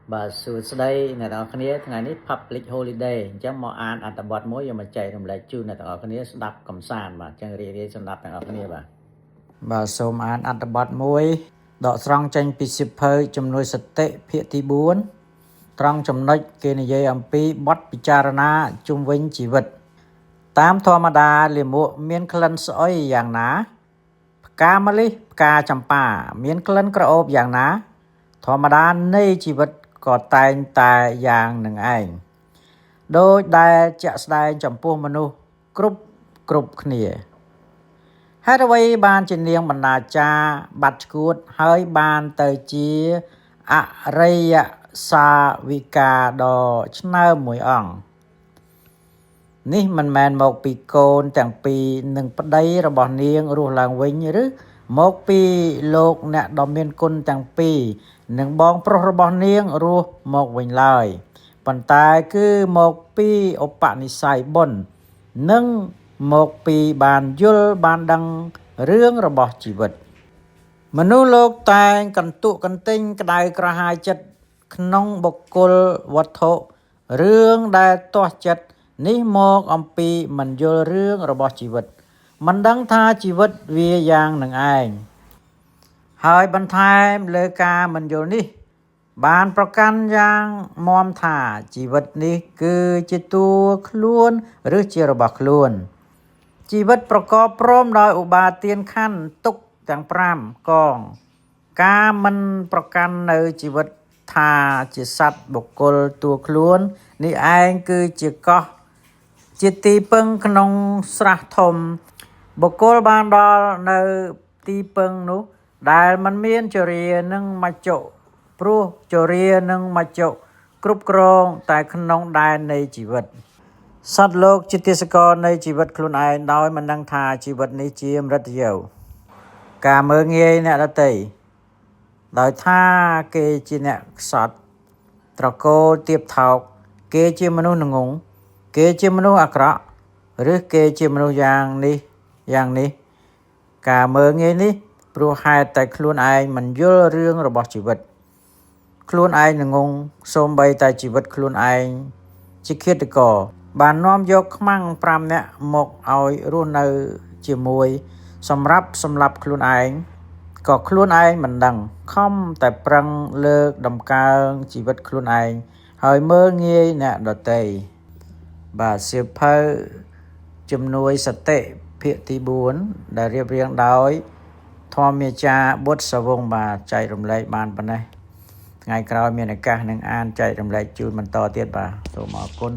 Bà sửa đây này đó cái này ngàyนี้ public holiday chẳng mò anอัตบทមួយយកមកចែករំលែកជូនអ្នកទាំងអស់គ្នាស្ដាប់កំសាន្តបាទចឹងរីករាយសម្រាប់ទាំងអស់គ្នាបាទសូមអានអត្ថបទមួយដកស្រង់ចេញពីសៀវភៅជំនួយសតិភាគទី4ត្រង់ចំណុចគេនិយាយអំពីបទពិចារណាជុំវិញជីវិតតាមធម្មតាលាមកមានក្លិនស្អុយយ៉ាងណាផ្កាម្លិះផ្កាចម្ប៉ាមានក្លិនក្រអូបយ៉ាងណាធម្មតានៃជីវិតក៏តែងតែយ៉ាងនឹងឯងដោយដែលជាក់ស្ដែងចំពោះមនុស្សគ្រប់គ្នាហេតុអ្វីបានជានាងបណ្ដាចាបាត់ឈួតហើយបានទៅជាអរិយសាវិកាដ៏ឆ្នើមមួយអង្គនេះមិនមែនមកពីកូនទាំងពីរនិងប្តីរបស់នាងរស់ឡើងវិញឬមកពីលោកអ្នកដ៏មានគុណទាំងពីរនិងបងប្រុសរបស់នាងរស់មកវិញឡើយប៉ុន្តែគឺមកពីឧបនិស្ស័យបុណ្យនិងមកពីបានយល់បានដឹងរឿងរបស់ជីវិតមនុស្សលោកតែងកន្ទុកកន្ទិញក្តៅក្រហាយចិត្តក្នុងបុគ្គលវត្ថុរឿងដែលទាស់ចិត្តនេះមកអំពីមិនយល់រឿងរបស់ជីវិតមិនដឹងថាជីវិតវាយ៉ាងនឹងឯងហើយបន្ថែមលើការមិនយល់នេះបានប្រកាន់យ៉ាងមាំថាជីវិតនេះគឺជាតួខ្លួនឬជារបស់ខ្លួនជីវិតប្រកបព្រមដោយឧបាទានខណ្ឌទុក្ខទាំង5កងការមិនប្រកាន់នៅជីវិតថាជាសត្វបុគ្គលតួខ្លួននេះឯងគឺជាកោះជាទីពឹងក្នុងស្រះធំបុគ្គលបានដល់នៅទីពឹងនោះដែលមិនមានចរិយានិងមច្ចុព្រោះចរិយានិងមច្ចុគ្រប់គ្រងតែក្នុងដែននៃជីវិតសត្វលោកជាទាសករនៃជីវិតខ្លួនឯងដោយមិនដឹងថាជីវិតនេះជាមฤតយោការមើលងាយអ្នកដទៃដោយថាគេជាអ្នកខ្សត់ត្រកូលទៀបថោកគេជាមនុស្សងងគេជាមនុស្សអាក្រក់ឬគេជាមនុស្សយ៉ាងនេះការមើលងាយនេះព្រោះហេតុតែខ្លួនឯងមិនយល់រឿងរបស់ជីវិតខ្លួនឯងងងសូម្បីតែជីវិតខ្លួនឯងជាឃាតករបាននាំយកខ្មាំង5នាក់មកឲ្យរស់នៅជាមួយសម្រាប់សម្លាប់ខ្លួនឯងក៏ខ្លួនឯងមិនដឹងខំតែប្រឹងលើកដំកើងជីវិតខ្លួនឯងហើយមើលងាយអ្នកដទៃបាទសៀវភៅជំនួយសតិភាគទី4ដែលរៀបរៀងដោយធម្មអាចារ្យបុត្រសវងបាទចែករំលែកបានប៉ុណ្ណេះថ្ងៃក្រោយមានឱកាសនឹងអានចែករំលែកជូនបន្តទៀតបាទសូមអរគុណ